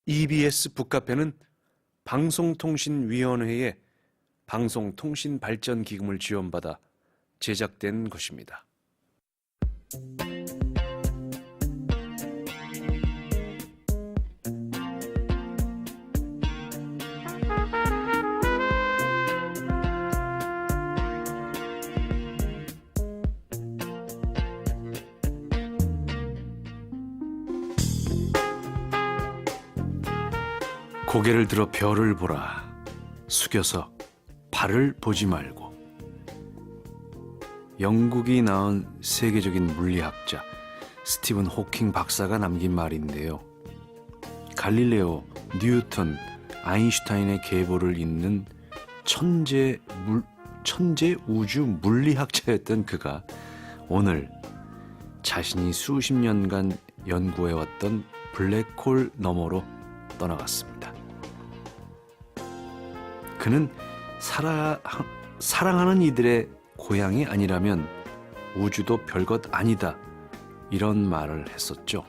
EBS 북카페는 방송통신위원회의 방송통신발전기금을 지원받아 제작된 것입니다. 고개를 들어 별을 보라. 숙여서 발을 보지 말고. 영국이 낳은 세계적인 물리학자 스티븐 호킹 박사가 남긴 말인데요. 갈릴레오, 뉴턴, 아인슈타인의 계보를 잇는 천재 우주 물리학자였던 그가 오늘 자신이 수십 년간 연구해왔던 블랙홀 너머로 떠나갔습니다. 그는 사랑하는 이들의 고향이 아니라면 우주도 별것 아니다, 이런 말을 했었죠.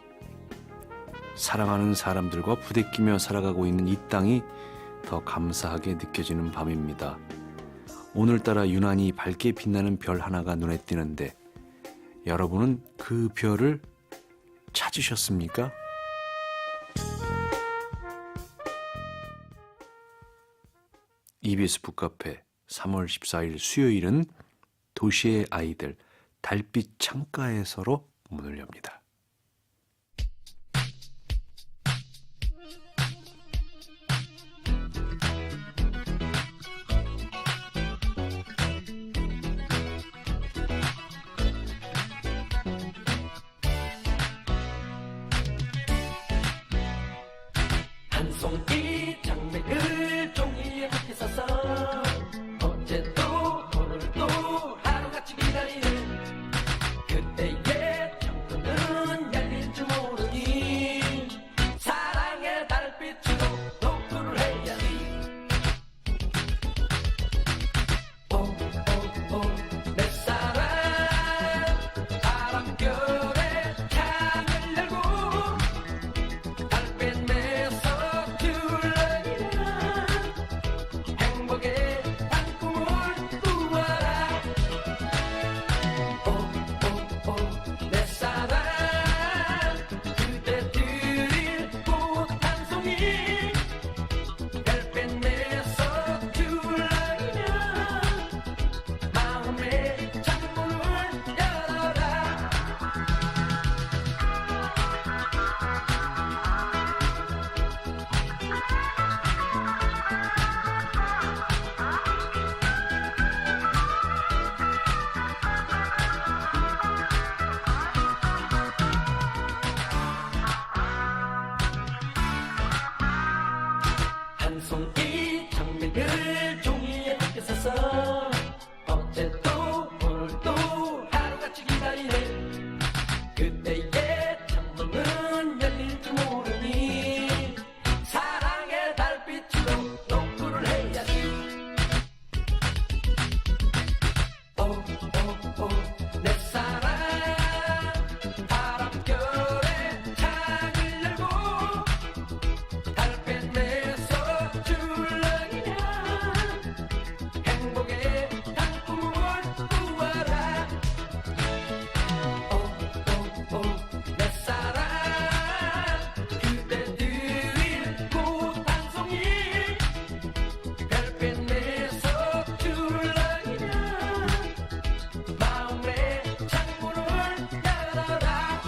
사랑하는 사람들과 부대끼며 살아가고 있는 이 땅이 더 감사하게 느껴지는 밤입니다. 오늘따라 유난히 밝게 빛나는 별 하나가 눈에 띄는데 여러분은 그 별을 찾으셨습니까? EBS 북카페 3월 14일 수요일은 도시의 아이들 달빛 창가에서로 문을 엽니다. 한 송이 장미를 종이에 함께 싸서 어제도 오늘도 하루같이 기다리는 그때의 창문은 열릴 줄 모르니 사랑의 달빛으로 노크를 해야지. 오오오 내 사랑 바람결에 창을 열고 한 송이 장미를 종이에 함께 싸서 어제도 오늘도 하루같이 기다리네 그때의 창문은 열릴 줄 모르니 사랑의 달빛으로 노크를 해야지. 오오오 내 사랑 바람결에 창을 열고 달빛 내서 행복의 단꿈을 꾸어라. 오오오 내 사랑 그대 드릴 꽃 한 송이 별빛 내서 출렁이면 마음의 창문을 열어라.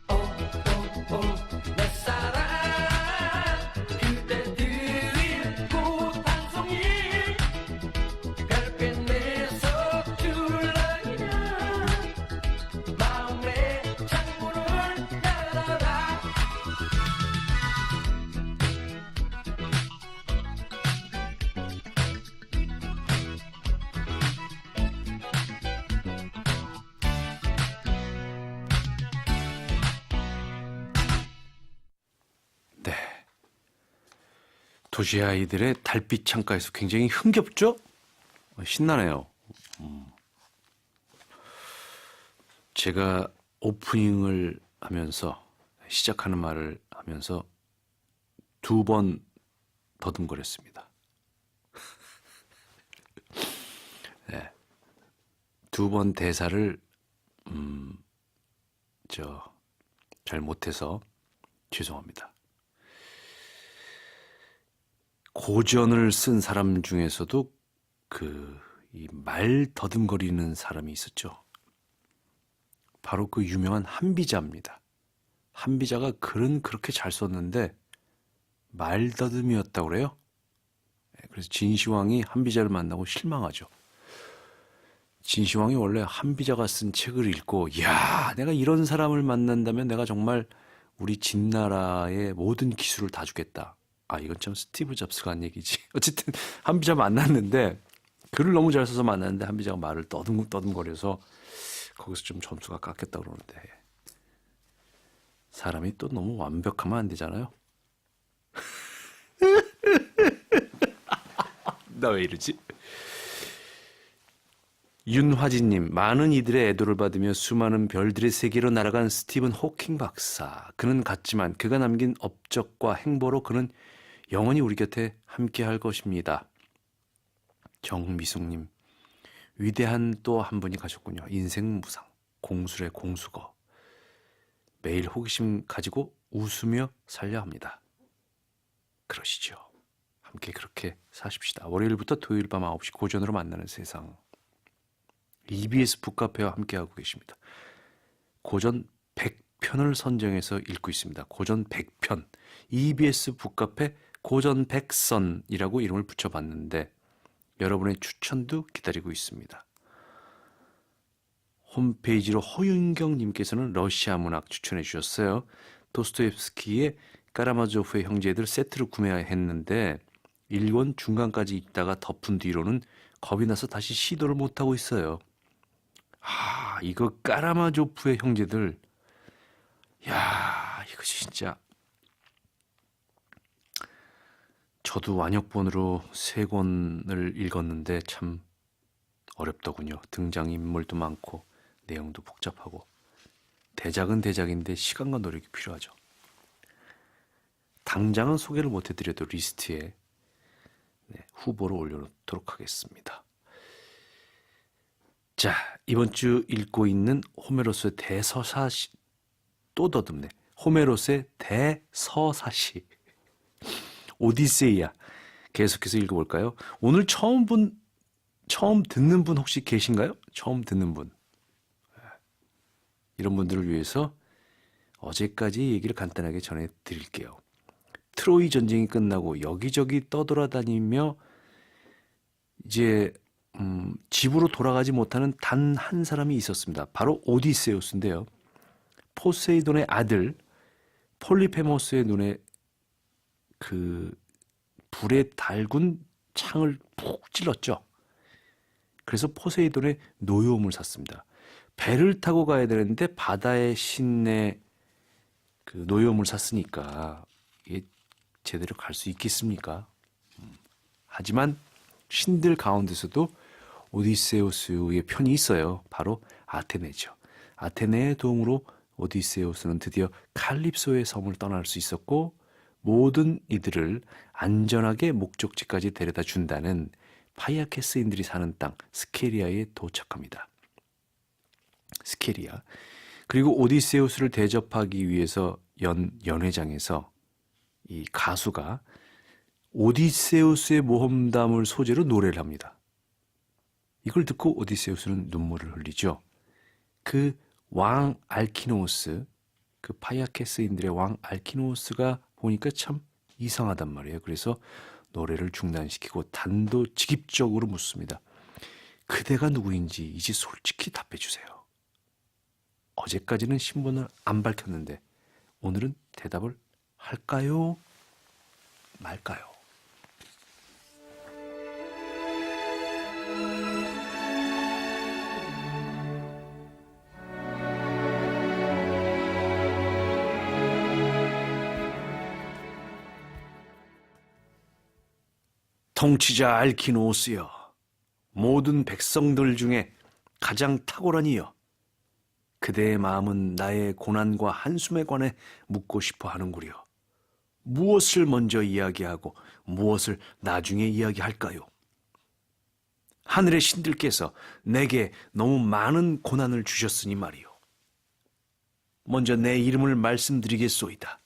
오오오 내 사랑 그대 드릴 꽃 한 송이 별빛 내서 출렁이면 마음의 창문을 열어라. 네, 도시 아이들의 달빛 창가에서 굉장히 흥겹죠? 신나네요. 제가 오프닝을 하면서 시작하는 말을 하면서 2번 더듬거렸습니다. 네. 2번 대사를 잘 못해서 죄송합니다. 고전을 쓴 사람 중에서도 이 말 더듬거리는 사람이 있었죠. 바로 그 유명한 한비자입니다. 한비자가 글은 그렇게 잘 썼는데 말더듬이었다고 그래요. 그래서 진시황이 한비자를 만나고 실망하죠. 진시황이 원래 한비자가 쓴 책을 읽고 이야, 내가 이런 사람을 만난다면 내가 정말 우리 진나라의 모든 기술을 다 주겠다. 아, 이건 참 스티브 잡스가 한 얘기지. 어쨌든 한비자 만났는데 글을 너무 잘 써서 만났는데 한비자가 말을 떠듬거려서 거기서 좀 점수가 깎였다 그러는데 사람이 또 너무 완벽하면 안 되잖아요. 나 왜 이러지? 윤화진님, 많은 이들의 애도를 받으며 수많은 별들의 세계로 날아간 스티븐 호킹 박사. 그는 갔지만 그가 남긴 업적과 행보로 그는 영원히 우리 곁에 함께할 것입니다. 정미숙님, 위대한 또 한 분이 가셨군요. 인생 무상, 공술의 공수거. 매일 호기심 가지고 웃으며 살려 합니다. 그러시죠. 함께 그렇게 사십시다. 월요일부터 토요일 밤 9시 고전으로 만나는 세상. EBS 북카페와 함께하고 계십니다. 고전 100편을 선정해서 읽고 있습니다. 고전 100편. EBS 북카페 고전 100선이라고 이름을 붙여봤는데 여러분의 추천도 기다리고 있습니다. 홈페이지로 허윤경님께서는 러시아 문학 추천해 주셨어요. 도스토옙스키의 까라마조프의 형제들 세트로 구매했는데 1권 중간까지 읽다가 덮은 뒤로는 겁이 나서 다시 시도를 못하고 있어요. 아, 이거 까라마조프의 형제들. 야, 이거 진짜. 저도 완역본으로 3권을 읽었는데 참 어렵더군요. 등장인물도 많고 내용도 복잡하고. 대작은 대작인데 시간과 노력이 필요하죠. 당장은 소개를 못해드려도 리스트에 후보로 올려놓도록 하겠습니다. 자, 이번 주 읽고 있는 호메로스의 대서사시. 또 더듬네. 호메로스의 대서사시. 오디세이아. 계속해서 읽어볼까요? 오늘 처음 듣는 분 혹시 계신가요? 처음 듣는 분. 이런 분들을 위해서 어제까지 얘기를 간단하게 전해드릴게요. 트로이 전쟁이 끝나고 여기저기 떠돌아다니며 이제 집으로 돌아가지 못하는 단 한 사람이 있었습니다. 바로 오디세우스인데요. 포세이돈의 아들 폴리페모스의 눈에 그 불에 달군 창을 푹 찔렀죠. 그래서 포세이돈의 노여움을 샀습니다. 배를 타고 가야 되는데 바다의 신의 그 노여움을 샀으니까 이게 제대로 갈 수 있겠습니까? 하지만 신들 가운데서도 오디세우스의 편이 있어요. 바로 아테네죠. 아테네의 도움으로 오디세우스는 드디어 칼립소의 섬을 떠날 수 있었고 모든 이들을 안전하게 목적지까지 데려다 준다는 파이아케스인들이 사는 땅 스케리아에 도착합니다. 스케리아. 그리고 오디세우스를 대접하기 위해서 연회장에서 이 가수가 오디세우스의 모험담을 소재로 노래를 합니다. 이걸 듣고 오디세우스는 눈물을 흘리죠. 그 왕 알키노우스, 그 파이아케스인들의 왕 알키노우스가 보니까 참 이상하단 말이에요. 그래서 노래를 중단시키고 단도직입적으로 묻습니다. 그대가 누구인지 이제 솔직히 답해주세요. 어제까지는 신분을 안 밝혔는데 오늘은 대답을 할까요? 말까요? 통치자 알키노우스여, 모든 백성들 중에 가장 탁월한 이여, 그대의 마음은 나의 고난과 한숨에 관해 묻고 싶어 하는구려. 무엇을 먼저 이야기하고 무엇을 나중에 이야기할까요? 하늘의 신들께서 내게 너무 많은 고난을 주셨으니 말이요. 먼저 내 이름을 말씀드리겠소이다.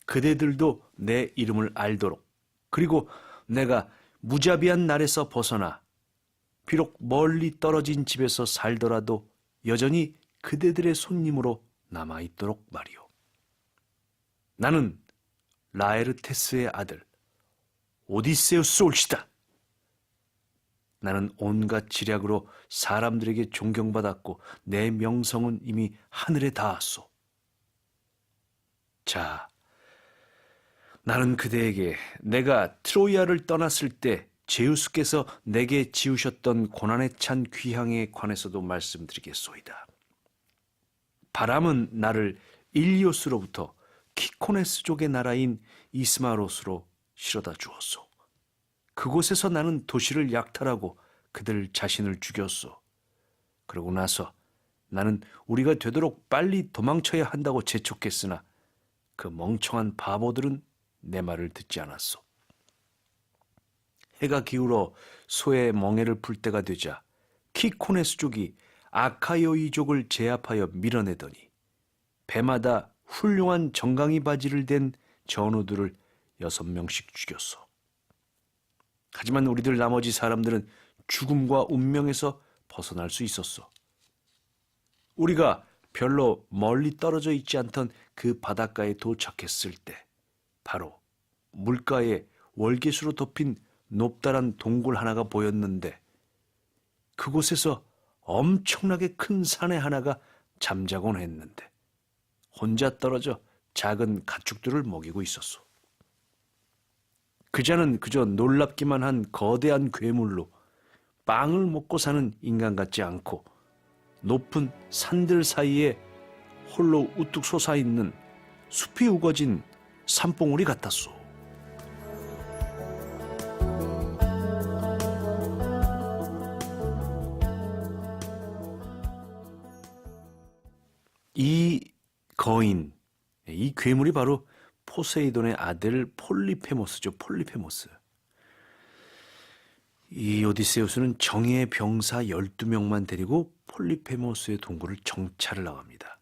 그대들도 내 이름을 알도록, 그리고 내가 무자비한 날에서 벗어나 비록 멀리 떨어진 집에서 살더라도 여전히 그대들의 손님으로 남아있도록 말이요. 나는 라에르테스의 아들 오디세우스 올시다. 나는 온갖 지략으로 사람들에게 존경받았고 내 명성은 이미 하늘에 닿았소. 자, 나는 그대에게 내가 트로이아를 떠났을 때 제우스께서 내게 지우셨던 고난에 찬 귀향에 관해서도 말씀드리겠소이다. 바람은 나를 일리오스로부터 키코네스족의 나라인 이스마롯으로 실어다 주었소. 그곳에서 나는 도시를 약탈하고 그들 자신을 죽였소. 그러고 나서 나는 우리가 되도록 빨리 도망쳐야 한다고 재촉했으나 그 멍청한 바보들은 내 말을 듣지 않았소. 해가 기울어 소의 멍에를 풀 때가 되자 키코네스족이 아카이오이족을 제압하여 밀어내더니 배마다 훌륭한 정강이 바지를 댄 전우들을 6명씩 죽였소. 하지만 우리들 나머지 사람들은 죽음과 운명에서 벗어날 수 있었소. 우리가 별로 멀리 떨어져 있지 않던 그 바닷가에 도착했을 때 바로 물가에 월계수로 덮인 높다란 동굴 하나가 보였는데 그곳에서 엄청나게 큰 사내 하나가 잠자곤 했는데 혼자 떨어져 작은 가축들을 먹이고 있었소. 그 자는 그저 놀랍기만 한 거대한 괴물로 빵을 먹고 사는 인간 같지 않고 높은 산들 사이에 홀로 우뚝 솟아있는 숲이 우거진 산봉우리 같았소. 이 거인, 이 괴물이 바로 포세이돈의 아들 폴리페모스죠. 폴리페모스. 이 오디세우스는 정예의 병사 12명만 데리고 폴리페모스의 동굴을 정찰을 나갑니다.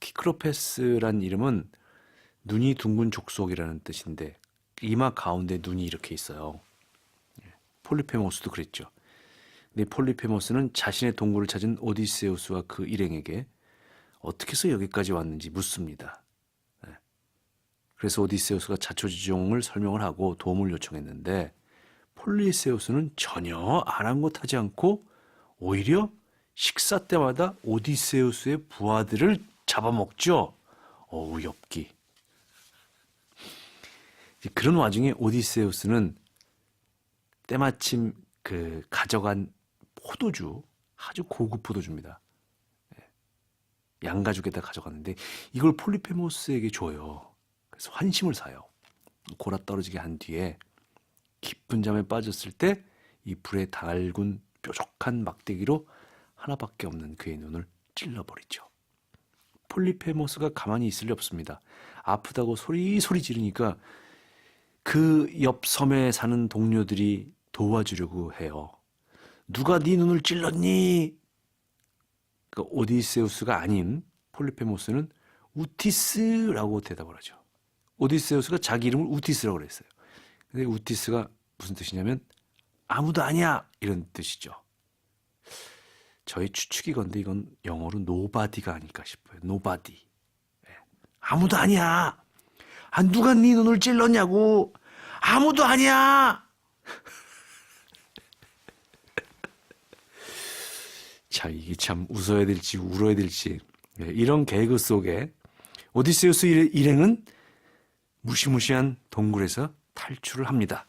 키크로페스란 이름은 눈이 둥근 족속이라는 뜻인데 이마 가운데 눈이 이렇게 있어요. 폴리페모스도 그랬죠. 근데 폴리페모스는 자신의 동굴을 찾은 오디세우스와 그 일행에게 어떻게 해서 여기까지 왔는지 묻습니다. 그래서 오디세우스가 자초지종을 설명을 하고 도움을 요청했는데 폴리세우스는 전혀 아랑곳하지 않고 오히려 식사 때마다 오디세우스의 부하들을 잡아먹죠. 어우, 엽기. 그런 와중에 오디세우스는 때마침 그 가져간 포도주, 아주 고급 포도주입니다. 양가죽에다 가져갔는데 이걸 폴리페모스에게 줘요. 그래서 환심을 사요. 골아 떨어지게 한 뒤에 깊은 잠에 빠졌을 때 이 불에 달군 뾰족한 막대기로 하나밖에 없는 그의 눈을 찔러버리죠. 폴리페모스가 가만히 있을 리 없습니다. 아프다고 소리 지르니까 그 옆 섬에 사는 동료들이 도와주려고 해요. 누가 네 눈을 찔렀니? 그 오디세우스가 아닌 폴리페모스는 우티스라고 대답을 하죠. 오디세우스가 자기 이름을 우티스라고 그랬어요. 근데 우티스가 무슨 뜻이냐면 아무도 아니야 이런 뜻이죠. 저의 추측이건데 이건 영어로 nobody가 아닐까 싶어요. nobody. 아무도 아니야. 아, 누가 네 눈을 찔렀냐고. 아무도 아니야. 자, 이게 참 웃어야 될지 울어야 될지 이런 개그 속에 오디세우스 일행은 무시무시한 동굴에서 탈출을 합니다.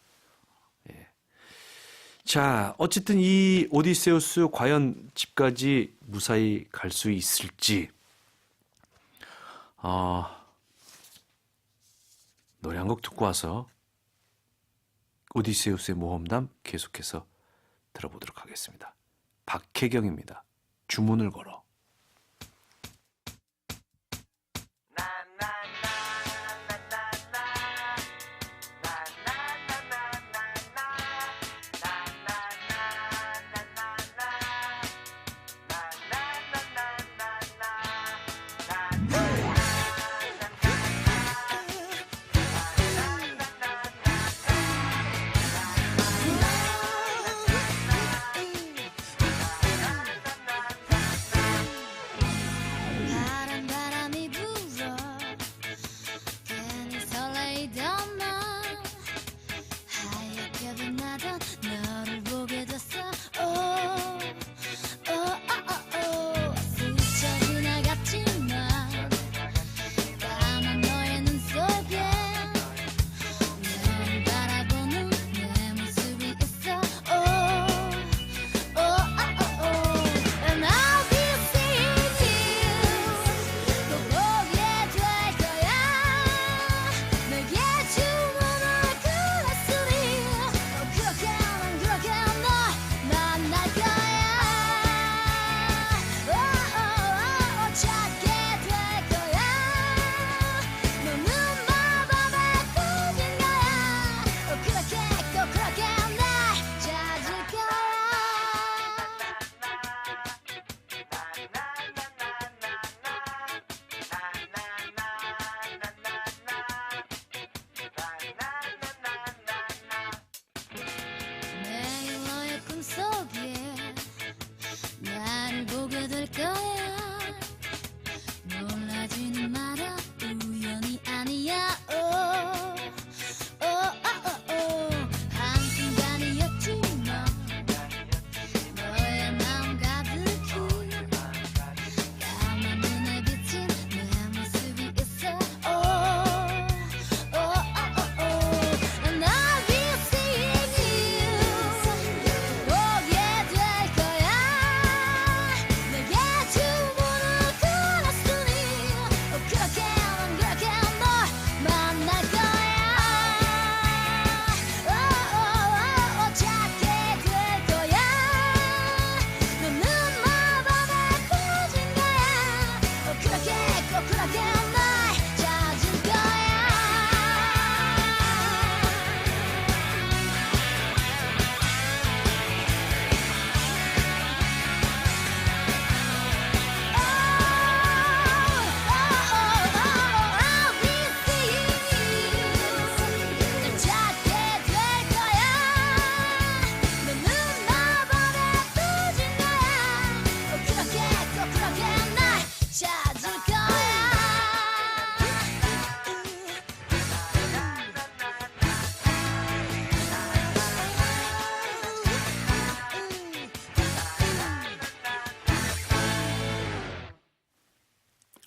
자, 어쨌든 이 오디세우스 과연 집까지 무사히 갈 수 있을지 노래 한 곡 듣고 와서 오디세우스의 모험담 계속해서 들어보도록 하겠습니다. 박혜경입니다. 주문을 걸어. 파란 바람이 불어 괜히 설레이던 나 하얗게 빛나던 너를 보게 됐어 스쳐 지나갔지만 까만 너의 눈 속에 널 바라보는 내 모습이 있어 And I'll be seeing you 또 보게 될 거야 내게 주문을 걸었으니 그렇게 난 그렇게 널 만날 거야 찾게 될 거야 너는 마법에 꽂힌 거야 그렇게 꼭 그렇게 날 찾을 거야 매일 너의 꿈속에 나를 보게 될 거야 놀라지는 마라 우연이 아니야 한순간이었지만 너의 마음 가득히 까만 눈에 비친 내 모습이 있어 And I'll be seeing you 보게 될 거야 내게 주문을 걸었으니 그렇게 난 그렇게 널 만날 거야 찾게 될 거야 너는 마법에 꽂힌 거야 그렇게 꼭 그렇게 날 찾을 거야 I'll be seeing you 널 찾게 될 거야 너는 마법에 꽂힌 거야 그렇게 꼭 그렇게 날 찾을 거야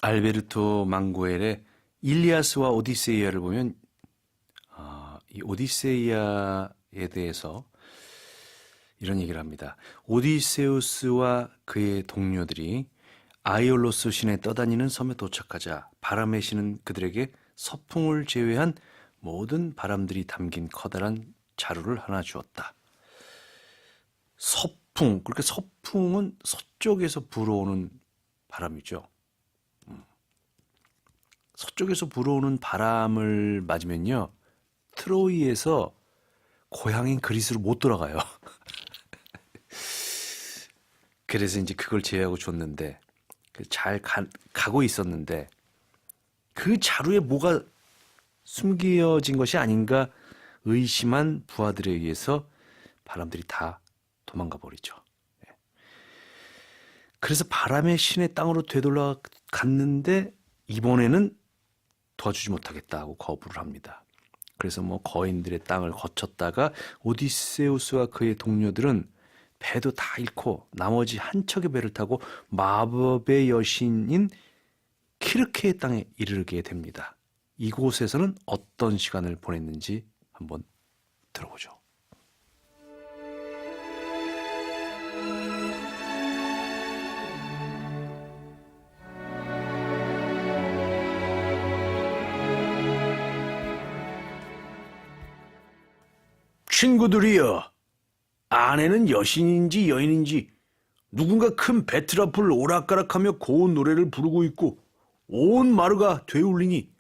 알베르토 망고엘의 일리아스와 오디세이아를 보면 이 오디세이아에 대해서 이런 얘기를 합니다. 오디세우스와 그의 동료들이 아이올로스 신에 떠다니는 섬에 도착하자 바람의 신은 그들에게 서풍을 제외한 모든 바람들이 담긴 커다란 자루를 하나 주었다. 서풍, 그러니까 서풍은 서쪽에서 불어오는 바람이죠. 서쪽에서 불어오는 바람을 맞으면요, 트로이에서 고향인 그리스로 못 돌아가요. 그래서 이제 그걸 제외하고 줬는데 잘 가고 있었는데 그 자루에 뭐가 숨겨진 것이 아닌가 의심한 부하들에 의해서 바람들이 다 도망가 버리죠. 그래서 바람의 신의 땅으로 되돌아 갔는데 이번에는 도와주지 못하겠다고 거부를 합니다. 그래서 거인들의 땅을 거쳤다가 오디세우스와 그의 동료들은 배도 다 잃고 나머지 한 척의 배를 타고 마법의 여신인 키르케의 땅에 이르게 됩니다. 이곳에서는 어떤 시간을 보냈는지 한번 들어보죠. 친구들이여, 아내는 여신인지 여인인지 누군가 큰 배틀 앞을 오락가락하며 고운 노래를 부르고 있고 온 마루가 되울리니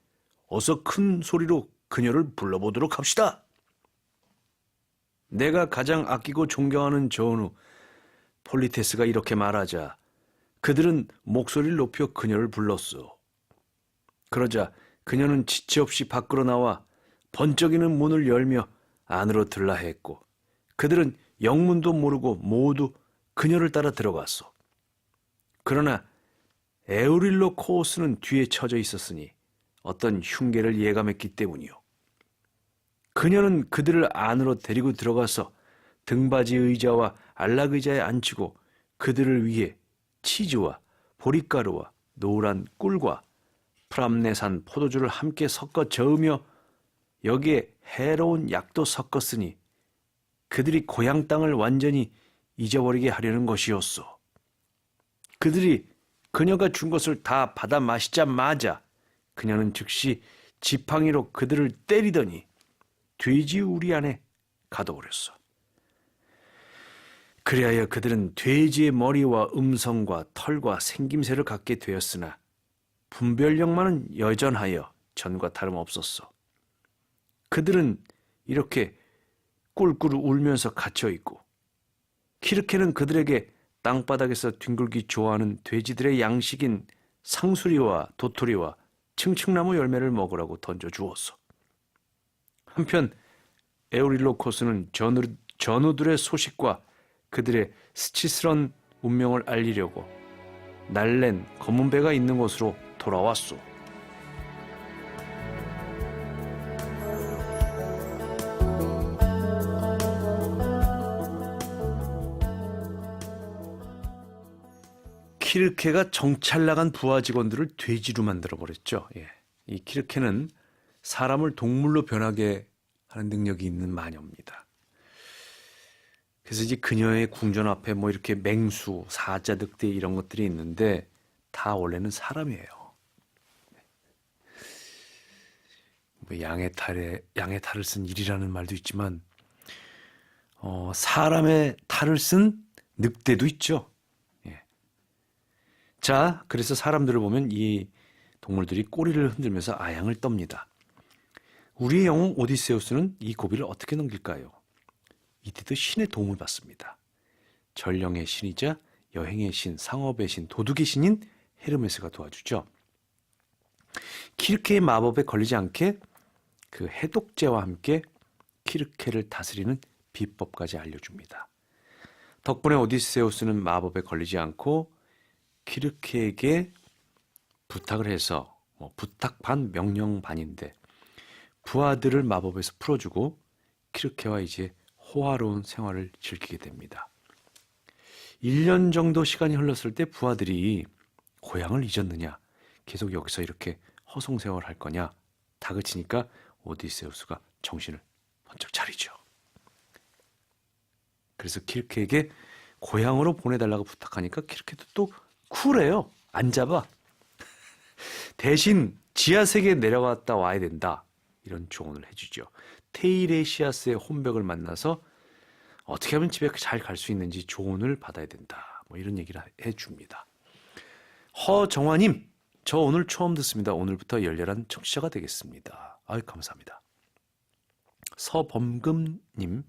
어서 큰 소리로 그녀를 불러보도록 합시다. 내가 가장 아끼고 존경하는 전우 폴리테스가 이렇게 말하자 그들은 목소리를 높여 그녀를 불렀어. 그러자 그녀는 지체 없이 밖으로 나와 번쩍이는 문을 열며 안으로 들라 했고 그들은 영문도 모르고 모두 그녀를 따라 들어갔어. 그러나 에우릴로 코오스는 뒤에 처져 있었으니 어떤 흉계를 예감했기 때문이요. 그녀는 그들을 안으로 데리고 들어가서 등받이 의자와 안락 의자에 앉히고 그들을 위해 치즈와 보리가루와 노란 꿀과 프람네산 포도주를 함께 섞어 저으며 여기에 해로운 약도 섞었으니 그들이 고향 땅을 완전히 잊어버리게 하려는 것이었소. 그들이 그녀가 준 것을 다 받아 마시자마자 그녀는 즉시 지팡이로 그들을 때리더니 돼지 우리 안에 가둬버렸어. 그리하여 그들은 돼지의 머리와 음성과 털과 생김새를 갖게 되었으나 분별력만은 여전하여 전과 다름없었어. 그들은 이렇게 꿀꿀 울면서 갇혀있고 키르케는 그들에게 땅바닥에서 뒹굴기 좋아하는 돼지들의 양식인 상수리와 도토리와 층층나무 열매를 먹으라고 던져주었어. 한편 에오릴로코스는 전우들의 소식과 그들의 스치스런 운명을 알리려고 날랜 검은 배가 있는 곳으로 돌아왔소. 키르케가 정찰 나간 부하 직원들을 돼지로 만들어 버렸죠. 예. 이 키르케는 사람을 동물로 변하게 하는 능력이 있는 마녀입니다. 그래서 이제 그녀의 궁전 앞에 뭐 이렇게 맹수, 사자, 늑대 이런 것들이 있는데 다 원래는 사람이에요. 뭐 양의 탈을 쓴 일이라는 말도 있지만 사람의 탈을 쓴 늑대도 있죠. 예. 자, 그래서 사람들을 보면 이 동물들이 꼬리를 흔들면서 아양을 떱니다. 우리의 영웅 오디세우스는 이 고비를 어떻게 넘길까요? 이때도 신의 도움을 받습니다. 전령의 신이자 여행의 신, 상업의 신, 도둑의 신인 헤르메스가 도와주죠. 키르케의 마법에 걸리지 않게 그 해독제와 함께 키르케를 다스리는 비법까지 알려줍니다. 덕분에 오디세우스는 마법에 걸리지 않고 키르케에게 부탁을 해서 부탁 반 명령 반인데 부하들을 마법에서 풀어주고 키르케와 이제 호화로운 생활을 즐기게 됩니다. 1년 정도 시간이 흘렀을 때 부하들이 고향을 잊었느냐, 계속 여기서 이렇게 허송세월 할 거냐 다그치니까 오디세우스가 정신을 번쩍 차리죠. 그래서 키르케에게 고향으로 보내달라고 부탁하니까 키르케도 또 쿨해요. 안 잡아. 대신 지하세계에 내려갔다 와야 된다. 이런 조언을 해주죠. 테이레시아스의 혼벽을 만나서 어떻게 하면 집에 잘 갈 수 있는지 조언을 받아야 된다. 뭐 이런 얘기를 해줍니다. 허정화님, 저 오늘 처음 듣습니다. 오늘부터 열렬한 청취자가 되겠습니다. 아유, 감사합니다. 서범근님,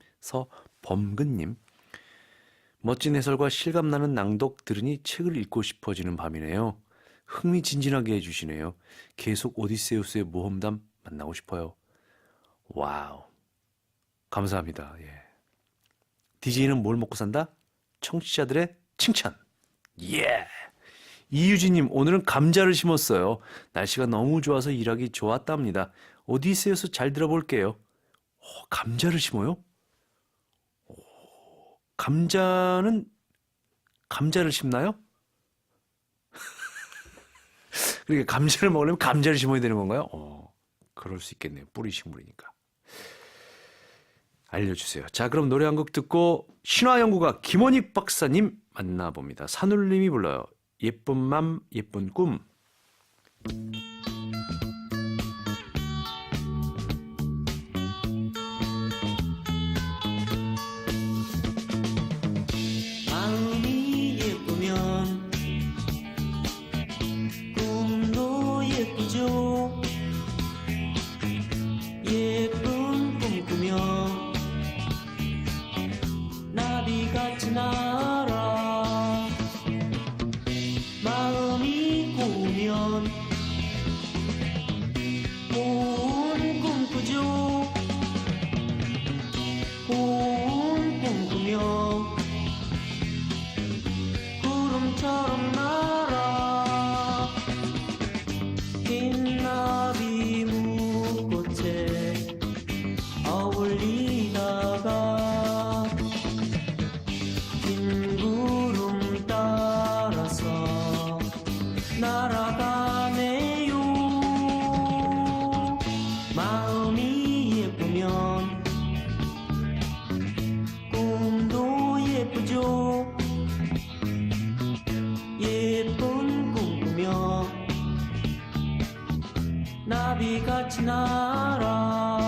멋진 해설과 실감나는 낭독 들으니 책을 읽고 싶어지는 밤이네요. 흥미진진하게 해주시네요. 계속 오디세우스의 모험담 만나고 싶어요. 와우, 감사합니다. 예. DJ는 뭘 먹고 산다? 청취자들의 칭찬. 예. 이유진님, 오늘은 감자를 심었어요. 날씨가 너무 좋아서 일하기 좋았답니다. 오디세우스 잘 들어볼게요. 감자를 심어요? 감자를 심나요? 그러니까 감자를 먹으려면 감자를 심어야 되는 건가요? 그럴 수 있겠네요. 뿌리 식물이니까. 알려주세요. 자, 그럼 노래 한 곡 듣고 신화연구가 김원익 박사님 만나봅니다. 산울림이 불러요. 예쁜 맘 예쁜 꿈. 같이 날아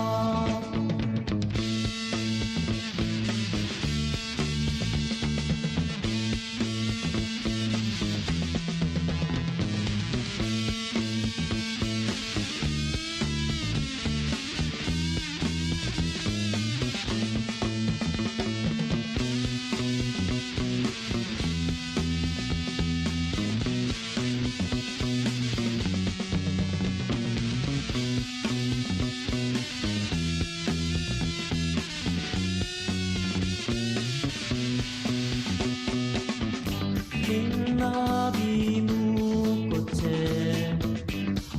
흰나비 무꽃에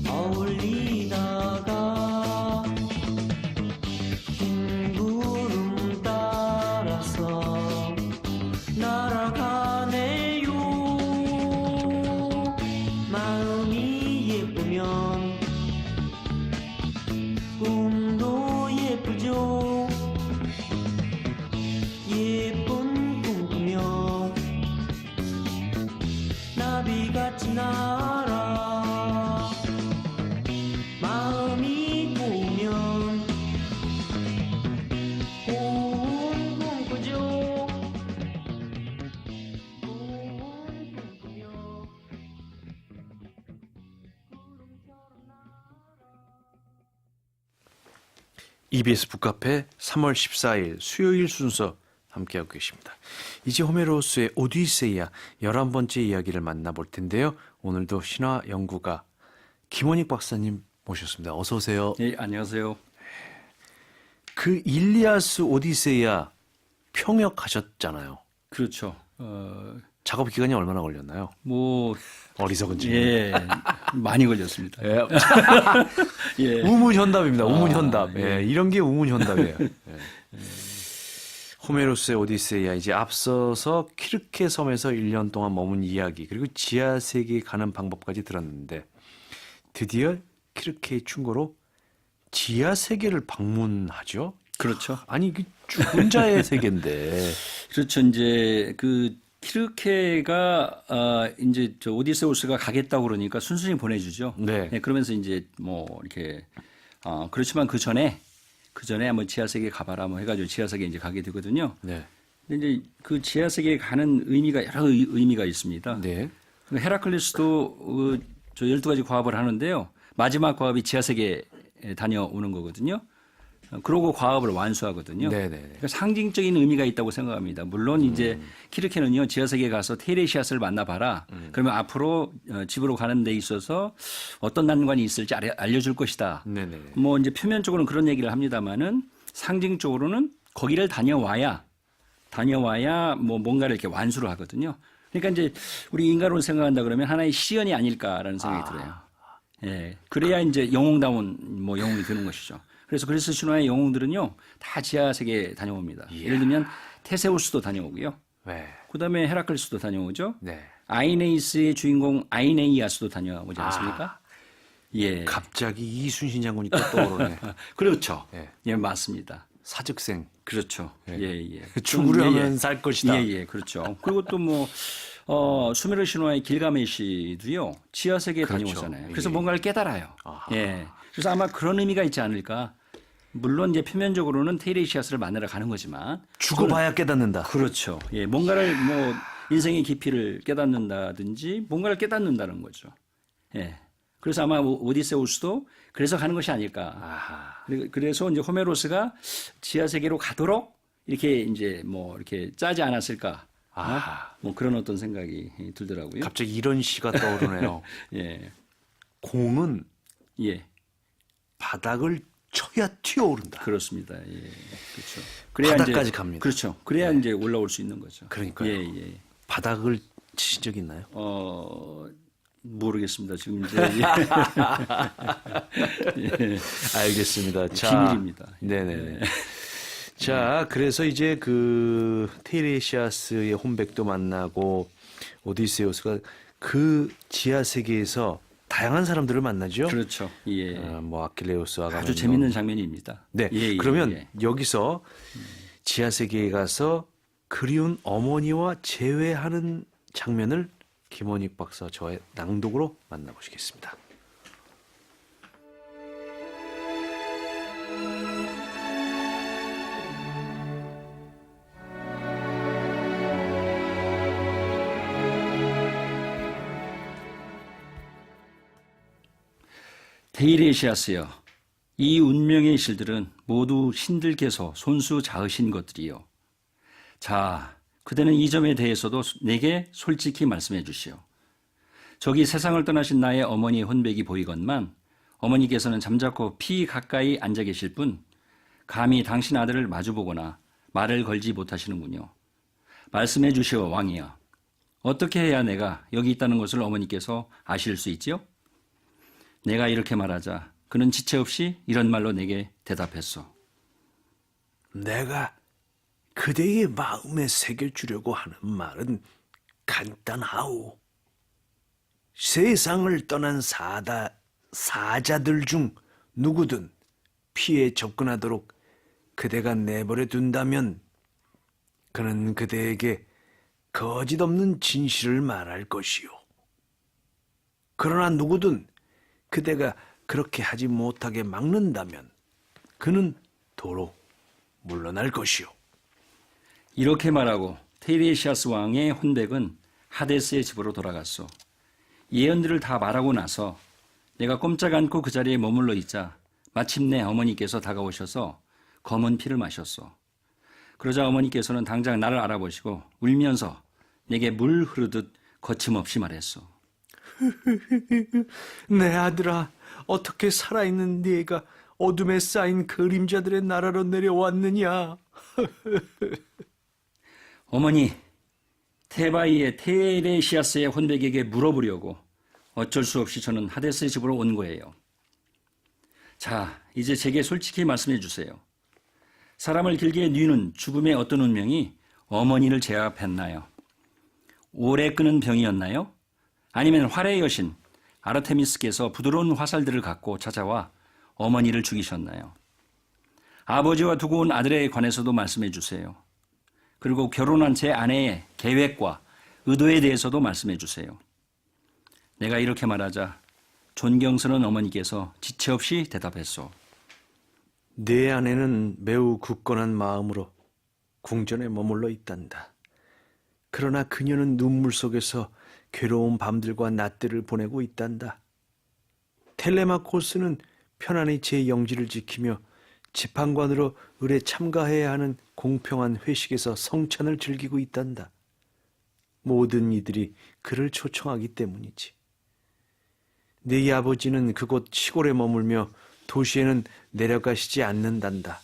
어울리다가 흰 구름 따라서 날아가네요. 마음이 예쁘면 꿈도 예쁘죠. 예쁜 꿈 꾸며 나비같이 날아 마음이 고우면 고운 꿈 꾸죠. 고운 꿈 꾸며 구름처럼 EBS 북카페 3월 14일 수요일 순서 함께하고 계십니다. 이제 호메로스의 오디세이아 11번째 이야기를 만나볼 텐데요. 오늘도 신화 연구가 김원익 박사님 모셨습니다. 어서 오세요. 네, 안녕하세요. 그 일리아스 오디세이아 평역하셨잖아요. 그렇죠. 작업 기간이 얼마나 걸렸나요? 뭐, 어리석은 질문. 예, 많이 걸렸습니다. 예. 예. 우문현답입니다. 우문현답. 예. 예, 이런 게 우문현답이에요. 예. 호메로스의 오디세이아 이제 앞서서 키르케 섬에서 1년 동안 머문 이야기 그리고 지하 세계에 가는 방법까지 들었는데 드디어 키르케의 충고로 지하 세계를 방문하죠. 그렇죠. 아니 그 죽은 자의 세계인데. 그렇죠. 이제 그 키르케가 이제 저 오디세우스가 가겠다고 그러니까 순순히 보내주죠. 네. 그러면서 이제 뭐 이렇게 그렇지만 그 전에 한번 지하 세계 가봐라 뭐 해가지고 지하 세계 이제 가게 되거든요. 네. 근데 이제 그 지하 세계에 가는 의미가 여러 의미가 있습니다. 네. 헤라클레스도 저 12가지 과업을 하는데요. 마지막 과업이 지하 세계에 다녀오는 거거든요. 그러고 과업을 완수하거든요. 네네. 그러니까 상징적인 의미가 있다고 생각합니다. 물론 이제 키르케는요 지하 세계에 가서 테레시아스를 만나봐라. 그러면 앞으로 집으로 가는 데 있어서 어떤 난관이 있을지 알려줄 것이다. 네네. 뭐 이제 표면적으로는 그런 얘기를 합니다만은 상징적으로는 거기를 다녀와야 뭐 뭔가를 이렇게 완수를 하거든요. 그러니까 이제 우리 인간으로 생각한다 그러면 하나의 시연이 아닐까라는 생각이 들어요. 예, 그래야 이제 영웅다운 뭐 영웅이 되는 것이죠. 그래서 그리스 신화의 영웅들은요 다 지하 세계에 다녀옵니다. 예를 들면 테세우스도 다녀오고요. 네. 그다음에 헤라클레스도 다녀오죠. 네. 아이네이스의 주인공 아이네이아스도 다녀오지 않습니까? 예, 갑자기 이순신 장군이 또 떠오르네. 그렇죠. 예. 예, 맞습니다. 사즉생. 그렇죠. 예, 예. 죽으려면 살 것이다. 예, 예, 그렇죠. 그리고 또 뭐 수메르 신화의 길가메시도요 지하 세계에 그렇죠. 다녀오잖아요. 그래서 예. 뭔가를 깨달아요. 예. 그래서 아마 그런 의미가 있지 않을까. 물론 이제 표면적으로는 테이레시아스를 만나러 가는 거지만 죽어봐야 깨닫는다. 그렇죠. 예, 뭔가를 뭐 인생의 깊이를 깨닫는다든지 뭔가를 깨닫는다는 거죠. 예. 그래서 아마 오디세우스도 그래서 가는 것이 아닐까. 그래서 이제 호메로스가 지하 세계로 가도록 이렇게 이제 뭐 이렇게 짜지 않았을까. 뭐 그런 어떤 생각이 들더라고요. 갑자기 이런 시가 떠오르네요. 예. 공은 예. 바닥을 쳐야 튀어오른다. 그렇습니다. 예. 그렇죠. 바닥까지 갑니다. 그렇죠. 그래야 이제 올라올 수 있는 거죠. 그러니까요. 예, 예. 바닥을 치신 적 있나요? 모르겠습니다. 지금 이제 알겠습니다. 비밀입니다. 네네. 자, 그래서 이제 그 테이레시아스의 혼백도 만나고 오디세우스가 그 지하 세계에서 다양한 사람들을 만나죠. 그렇죠. 예. 뭐 아킬레우스, 아가멤논. 아주 재밌는 장면입니다. 네. 예, 예, 그러면 예. 여기서 지하 세계에 가서 그리운 어머니와 재회하는 장면을 김원익 박사 저의 낭독으로 만나보시겠습니다. 데이레시아스여, 이 운명의 실들은 모두 신들께서 손수 자으신 것들이요. 자, 그대는 이 점에 대해서도 내게 솔직히 말씀해 주시오. 저기 세상을 떠나신 나의 어머니의 혼백이 보이건만 어머니께서는 잠자코 피 가까이 앉아 계실 뿐 감히 당신 아들을 마주보거나 말을 걸지 못하시는군요. 말씀해 주시오, 왕이여. 어떻게 해야 내가 여기 있다는 것을 어머니께서 아실 수 있지요? 내가 이렇게 말하자 그는 지체 없이 이런 말로 내게 대답했소. 내가 그대의 마음에 새겨주려고 하는 말은 간단하오. 세상을 떠난 사자들 중 누구든 피에 접근하도록 그대가 내버려 둔다면 그는 그대에게 거짓 없는 진실을 말할 것이요. 그러나 누구든 그대가 그렇게 하지 못하게 막는다면 그는 도로 물러날 것이요. 이렇게 말하고 테이레시아스 왕의 혼백은 하데스의 집으로 돌아갔소. 예언들을 다 말하고 나서 내가 꼼짝 않고 그 자리에 머물러 있자 마침내 어머니께서 다가오셔서 검은 피를 마셨소. 그러자 어머니께서는 당장 나를 알아보시고 울면서 내게 물 흐르듯 거침없이 말했소. 내 아들아, 어떻게 살아있는 네가 어둠에 쌓인 그림자들의 나라로 내려왔느냐? 어머니, 테바이의 테레시아스의 혼백에게 물어보려고 어쩔 수 없이 저는 하데스의 집으로 온 거예요. 자, 이제 제게 솔직히 말씀해 주세요. 사람을 길게 뉘는 죽음의 어떤 운명이 어머니를 제압했나요? 오래 끄는 병이었나요? 아니면 활의 여신 아르테미스께서 부드러운 화살들을 갖고 찾아와 어머니를 죽이셨나요? 아버지와 두고 온 아들에 관해서도 말씀해 주세요. 그리고 결혼한 제 아내의 계획과 의도에 대해서도 말씀해 주세요. 내가 이렇게 말하자 존경스러운 어머니께서 지체 없이 대답했소. 내 아내는 매우 굳건한 마음으로 궁전에 머물러 있단다. 그러나 그녀는 눈물 속에서 괴로운 밤들과 낮들을 보내고 있단다. 텔레마코스는 편안히 제 영지를 지키며 재판관으로 을에 참가해야 하는 공평한 회식에서 성찬을 즐기고 있단다. 모든 이들이 그를 초청하기 때문이지. 네 아버지는 그곳 시골에 머물며 도시에는 내려가시지 않는단다.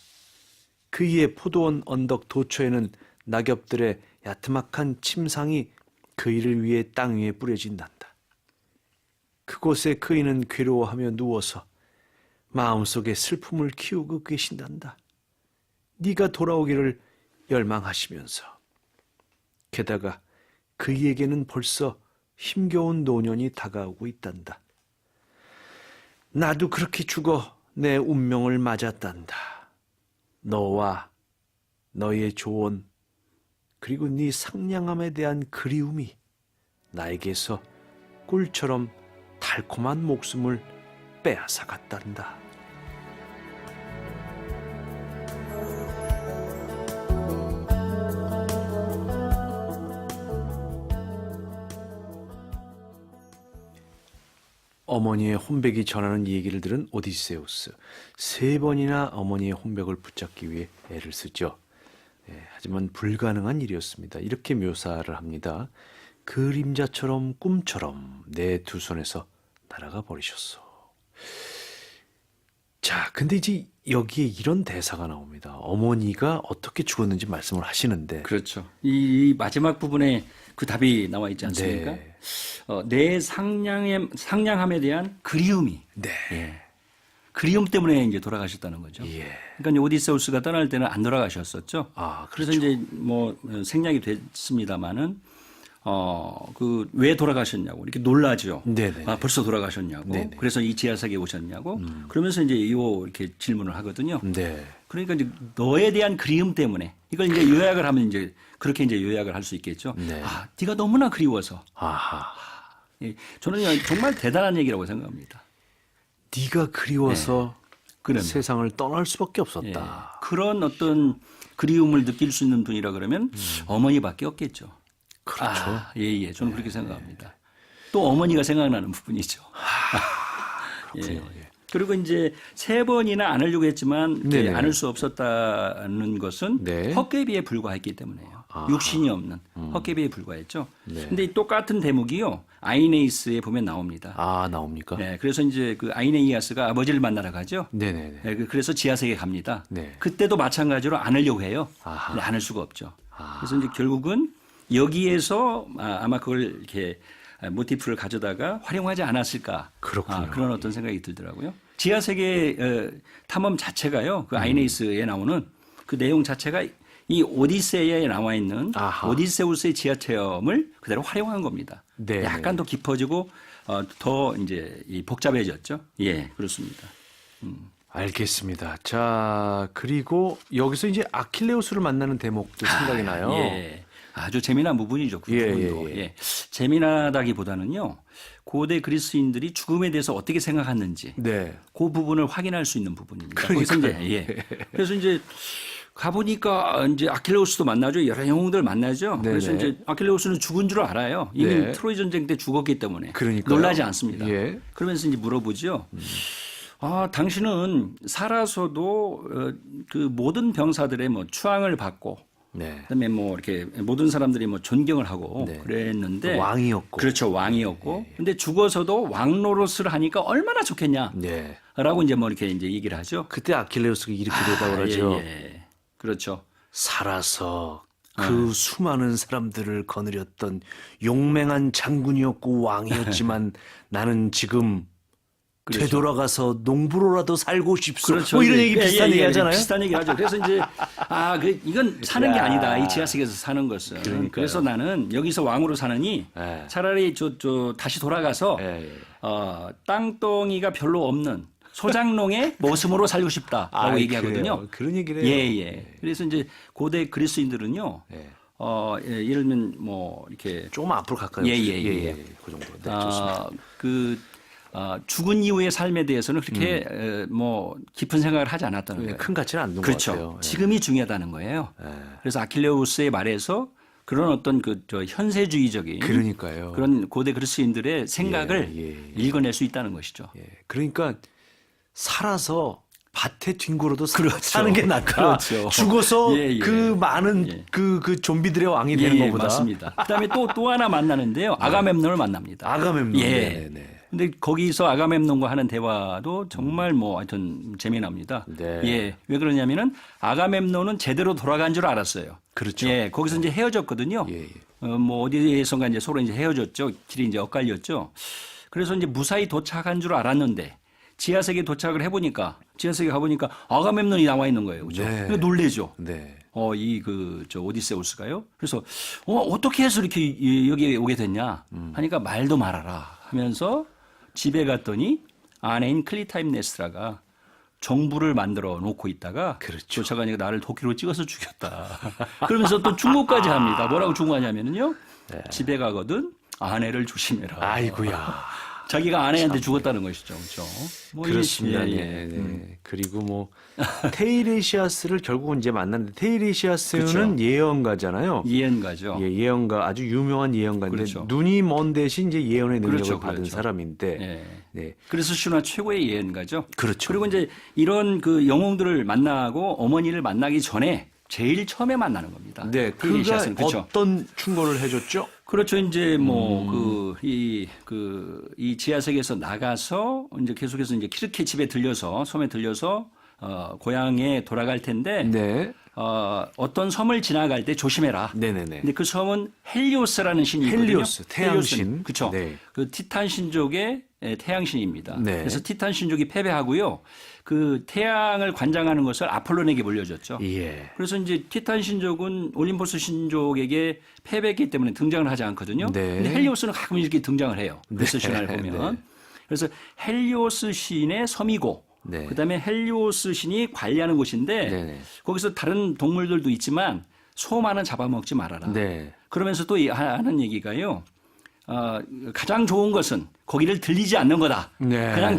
그의 포도원 언덕 도처에는 낙엽들의 야트막한 침상이 그이를 위해 땅 위에 뿌려진단다. 그곳에 그이는 괴로워하며 누워서 마음속에 슬픔을 키우고 계신단다. 네가 돌아오기를 열망하시면서. 게다가 그이에게는 벌써 힘겨운 노년이 다가오고 있단다. 나도 그렇게 죽어 내 운명을 맞았단다. 너와 너의 조언 그리고 네 상냥함에 대한 그리움이 나에게서 꿀처럼 달콤한 목숨을 빼앗아갔단다. 어머니의 혼백이 전하는 얘기를 들은 오디세우스. 3번이나 어머니의 혼백을 붙잡기 위해 애를 쓰죠. 하지만 불가능한 일이었습니다. 이렇게 묘사를 합니다. 그림자처럼 꿈처럼 내 두 손에서 날아가 버리셨어. 자, 근데 이제 여기에 이런 대사가 나옵니다. 어머니가 어떻게 죽었는지 말씀을 하시는데. 그렇죠. 이 마지막 부분에 그 답이 나와 있지 않습니까? 네. 내 상냥함에 대한 그리움이. 네. 예. 그리움 때문에 이제 돌아가셨다는 거죠. 예. 그러니까 이제 오디세우스가 떠날 때는 안 돌아가셨었죠. 아, 그래서 그렇죠. 이제 뭐 생략이 됐습니다만은 그 왜 돌아가셨냐고 이렇게 놀라죠. 네네. 아, 벌써 돌아가셨냐고. 네네. 그래서 이 지하석에 오셨냐고. 그러면서 이제 이렇게 질문을 하거든요. 네. 그러니까 이제 너에 대한 그리움 때문에 이걸 이제 요약을 하면 이제 그렇게 이제 요약을 할 수 있겠죠. 네. 아, 네가 너무나 그리워서. 아하. 예, 저는 정말 대단한 얘기라고 생각합니다. 네가 그리워서 그러면. 세상을 떠날 수밖에 예, 없었다. 그런 어떤 그리움을 느낄 수 있는 분이라 그러면 어머니밖에 없겠죠. 그렇죠. 아, 예. 저는 그렇게 생각합니다. 또 어머니가 생각나는 부분이죠. 그렇군요. 예. 그리고 이제 3번이나 안으려고 했지만 네네. 안을 수 없었다는 것은 네. 헛개비에 불과했기 때문에요. 아하. 육신이 없는 헛개비에 불과했죠. 네. 근데 이 똑같은 대목이요. 아이네이스에 보면 나옵니다. 아, 나옵니까? 네, 그래서 이제 그 아이네이아스가 아버지를 만나러 가죠. 네네네. 네, 그래서 지하세계에 갑니다. 네. 그때도 마찬가지로 안으려고 해요. 아하. 근데 안을 수가 없죠. 아. 그래서 이제 결국은 여기에서 아마 그걸 이렇게 모티프를 가져다가 활용하지 않았을까. 그렇군요. 그런 어떤 생각이 들더라고요. 지하세계 탐험 자체가요. 그 아이네이스에 나오는 그 내용 자체가 이 오디세이에 나와 있는 아하. 오디세우스의 지하 체험을 그대로 활용한 겁니다. 네. 약간 더 깊어지고 더 이제 이 복잡해졌죠. 예, 그렇습니다. 알겠습니다. 자, 그리고 여기서 이제 아킬레우스를 만나는 대목도 생각이 나요. 예. 아주 재미난 부분이죠. 그 예, 부분도. 예, 예. 예. 재미나다기보다는요. 고대 그리스인들이 죽음에 대해서 어떻게 생각하는지 네. 그 부분을 확인할 수 있는 부분입니다. 그러니까요. 거기서 이제 예. 그래서 이제 가보니까 이제 아킬레우스도 만나죠. 여러 영웅들 만나죠. 네네. 그래서 이제 아킬레우스는 죽은 줄 알아요. 이미 네. 트로이 전쟁 때 죽었기 때문에 그러니까요. 놀라지 않습니다. 예. 그러면서 이제 물어보죠. 당신은 살아서도 그 모든 병사들의 뭐 추앙을 받고 네. 그다음에 뭐 이렇게 모든 사람들이 뭐 존경을 하고 네. 그랬는데 왕이었고. 그렇죠. 왕이었고. 근데 죽어서도 왕 노릇을 하니까 얼마나 좋겠냐. 네. 라고 이제 뭐 이렇게 이제 얘기를 하죠. 그때 아킬레우스가 이렇게 되다고 그러죠. 예. 그렇죠. 살아서 그 수많은 사람들을 거느렸던 용맹한 장군이었고 왕이었지만 나는 지금 그렇죠. 되돌아가서 농부로라도 살고 싶소. 그렇죠. 뭐 이런 얘기 예, 비슷한 예, 얘기 예, 하잖아요. 비슷한 얘기 하죠. 그래서 이제 이건 사는 게 아니다. 이 지하세계에서 사는 것은. 그러니까요. 그래서 나는 여기서 왕으로 사느니 예. 차라리 저 다시 돌아가서 예, 예. 땅덩이가 별로 없는 소장농의 모습으로 살고 싶다라고 얘기하거든요. 그래요. 그런 얘기를 해요. 예. 그래서 이제 고대 그리스인들은요. 예. 예를 들면 뭐 이렇게 조금 앞으로 갈까요? 예. 그 정도. 네, 좋습니다. 죽은 이후의 삶에 대해서는 그렇게 뭐 깊은 생각을 하지 않았다는 예, 거예요. 큰 가치는 안 둔 것 그렇죠. 같아요. 예. 지금이 중요하다는 거예요. 예. 그래서 아킬레우스의 말에서 그런 어떤 저 현세주의적인 그러니까요. 그런 고대 그리스인들의 생각을 예. 읽어낼 수 있다는 것이죠. 예. 그러니까 살아서 밭에 뒹굴어도 그렇죠. 사는 게 낫다. 그렇죠. 죽어서 예. 그 많은 예. 그 좀비들의 왕이 되는 것보다. 맞습니다. 그다음에 또 하나 만나는데요. 아가멤논을 만납니다. 아가멤논. 예. 네. 근데 거기서 아가멤논과 하는 대화도 정말 뭐 하여튼 재미납니다. 네. 예. 왜 그러냐면은 아가멤논은 제대로 돌아간 줄 알았어요. 그렇죠. 예. 거기서 이제 헤어졌거든요. 예. 뭐 어디에선가 이제 서로 이제 헤어졌죠. 길이 이제 엇갈렸죠. 그래서 이제 무사히 도착한 줄 알았는데 지하세계에 도착을 해보니까 지하세계 가보니까 아가멤논이 나와 있는 거예요. 그죠? 네. 그러니까 놀래죠. 네. 저 오디세우스가요. 그래서 어떻게 해서 이렇게 여기에 오게 됐냐 하니까 말도 말아라 하면서 집에 갔더니 아내인 클리타임네스라가 정부를 만들어 놓고 있다가 그렇죠. 쫓아가니까 나를 도끼로 찍어서 죽였다. 그러면서 또 충고까지 합니다. 뭐라고 충고하냐면요. 집에 가거든 아내를 조심해라. 아이고야. 자기가 아내한테 죽었다는 것이죠. 그렇죠? 뭐 그렇습니다. 예. 네. 그리고 뭐 테이레시아스를 결국은 이제 만났는데 테이레시아스는 그렇죠. 예언가잖아요. 예언가죠. 예, 예언가 아주 유명한 예언가인데 그렇죠. 눈이 먼 대신 이제 예언의 능력을 그렇죠, 받은 그렇죠. 사람인데. 예. 네. 그래서 신화 최고의 예언가죠. 그렇죠. 그리고 이제 이런 그 영웅들을 만나고 어머니를 만나기 전에 제일 처음에 만나는 겁니다. 네, 그가 테이레시아스는. 그렇죠. 어떤 충고를 해줬죠? 그렇죠. 이제 뭐 이 지하세계에서 나가서 이제 계속해서 이제 키르케 집에 들려서 섬에 들려서 고향에 돌아갈 텐데 네, 어떤 섬을 지나갈 때 조심해라. 네네네. 근데 그 섬은 헬리오스라는 신이 있거든요. 헬리오스, 태양신. 그렇죠. 네. 그 티탄 신족의 태양신입니다. 네. 그래서 티탄 신족이 패배하고요. 그 태양을 관장하는 것을 아폴론에게 물려줬죠. 예. 그래서 이제 티탄 신족은 올림포스 신족에게 패배했기 때문에 등장을 하지 않거든요. 네. 근데 헬리오스는 가끔 이렇게 등장을 해요. 그리스 신화를 네. 보면. 그래서 헬리오스 신의 섬이고 네. 그다음에 헬리오스 신이 관리하는 곳인데 네네. 거기서 다른 동물들도 있지만 소만은 잡아먹지 말아라. 네. 그러면서 또 하는 얘기가요. 가장 좋은 것은 거기를 들리지 않는 거다. 네. 그냥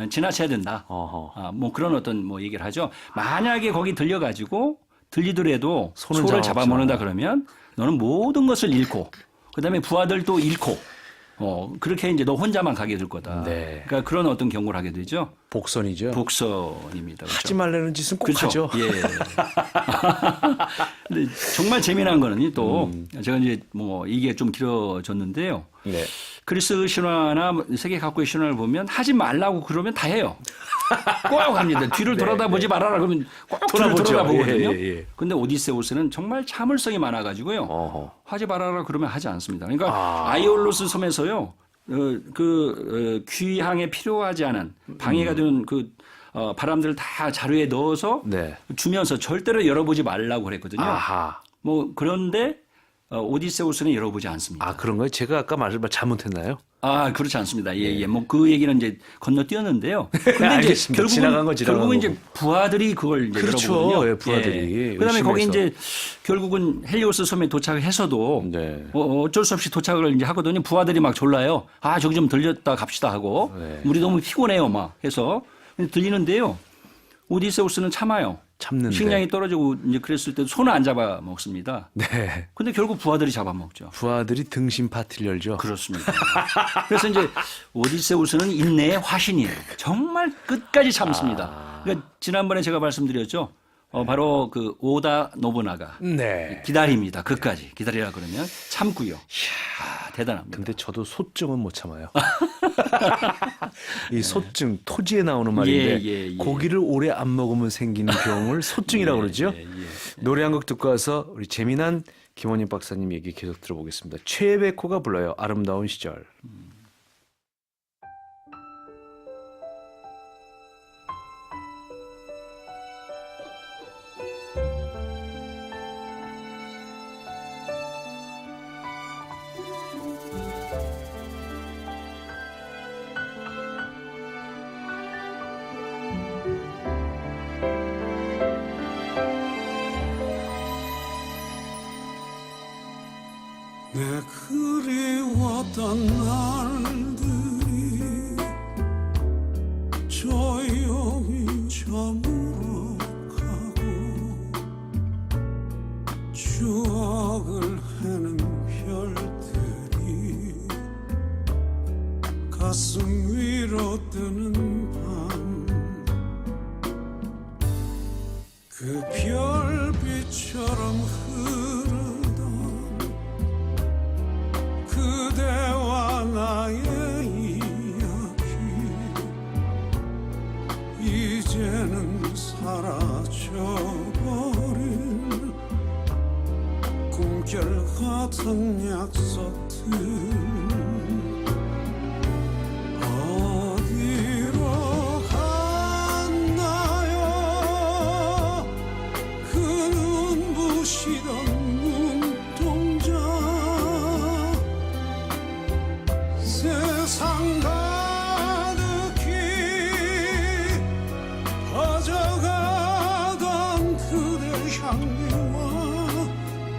지나쳐야 된다. 어허. 뭐 그런 어떤 뭐 얘기를 하죠. 만약에 거기 들려가지고 들리더라도 손은 소를 잡아먹지 잡아먹는다 마라. 그러면 너는 모든 것을 잃고 그다음에 부하들도 잃고 그렇게 이제 너 혼자만 가게 될 거다. 네. 그러니까 그런 어떤 경고를 하게 되죠. 복선이죠. 복선입니다. 그렇죠? 하지 말라는 짓은 꼭 그렇죠. 하죠. 예. 근데 정말 재미난 거는 또 제가 이제 뭐 이게 좀 길어졌는데요. 네. 그리스 신화나 세계 각국의 신화를 보면 하지 말라고 그러면 다 해요. 꼭 합니다. 뒤를 돌아다보지 말아라 그러면 꼭 뒤를 돌아보죠. 돌아다보거든요. 예, 예, 예. 근데 오디세우스는 정말 참을성이 많아가지고요. 어허. 하지 말아라 그러면 하지 않습니다. 그러니까 아이올로스 섬에서요. 귀향에 필요하지 않은 방해가 되는 바람들을 다 자루에 넣어서 네. 주면서 절대로 열어보지 말라고 그랬거든요. 아하. 뭐 그런데 오디세우스는 열어보지 않습니다. 아, 그런가요? 제가 아까 말을 잘못했나요? 그렇지 않습니다. 예. 뭐 그 얘기는 이제 건너뛰었는데요. 근데 알겠습니다. 이제 지나간 건 지나간 결국은 거고. 이제 부하들이 그걸 이제 그렇죠. 열어보거든요. 예, 부하들이 그다음에 거기 열심히 이제 결국은 헬리오스 섬에 도착해서도 네. 어쩔 수 없이 도착을 이제 하거든요. 부하들이 막 졸라요. 저기 좀 들렸다 갑시다 하고 네. 우리 너무 피곤해요 막 해서 들리는데요. 오디세우스는 참아요. 참는데. 식량이 떨어지고 이제 그랬을 때 손을 안 잡아 먹습니다. 네. 근데 결국 부하들이 잡아먹죠. 부하들이 등심 파티를 열죠. 그렇습니다. 그래서 이제 오디세우스는 인내의 화신이에요. 정말 끝까지 참습니다. 그러니까 지난번에 제가 말씀드렸죠. 바로 그 오다 노부나가 네. 기다립니다. 끝까지 기다리라 그러면 참고요. 대단합니다. 근데 저도 소증은 못 참아요. 이 소증 토지에 나오는 말인데 예. 고기를 오래 안 먹으면 생기는 병을 소증이라고 그러죠. 노래 한 곡 듣고 와서 우리 재미난 김원님 박사님 얘기 계속 들어보겠습니다. 최백호가 불러요. 아름다운 시절. 내 그리웠던 날들이 조용히 저물어가고 추억을 해는 별들이 가슴 위로 뜨는 밤 그 별빛처럼 흐르던 그대와 나의 이야기 이제는 사라져버린 꿈결 같은 약속들 어디로 갔나요 그 눈부시던 눈동자 세상 가득히 퍼져가던 그대 향기와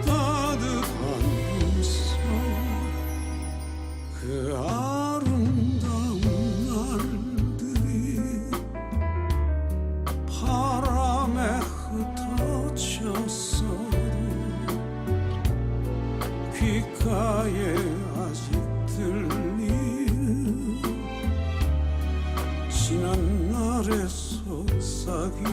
따뜻한 웃음 그 아름다운 날들이 바람에 흩어졌어도 귓가에 아직 들리는 지난 날의 속삭임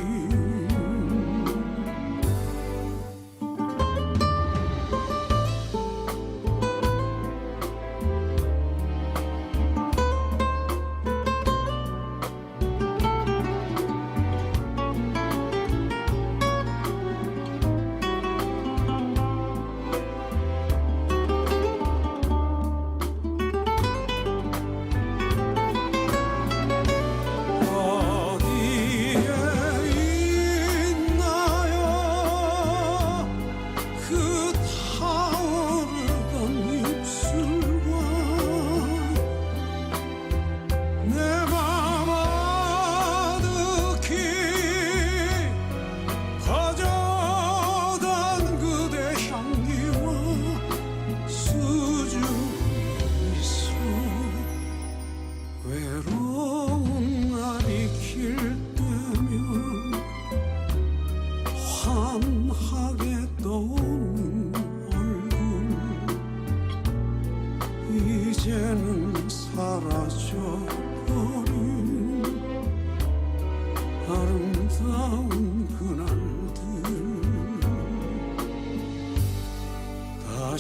어디에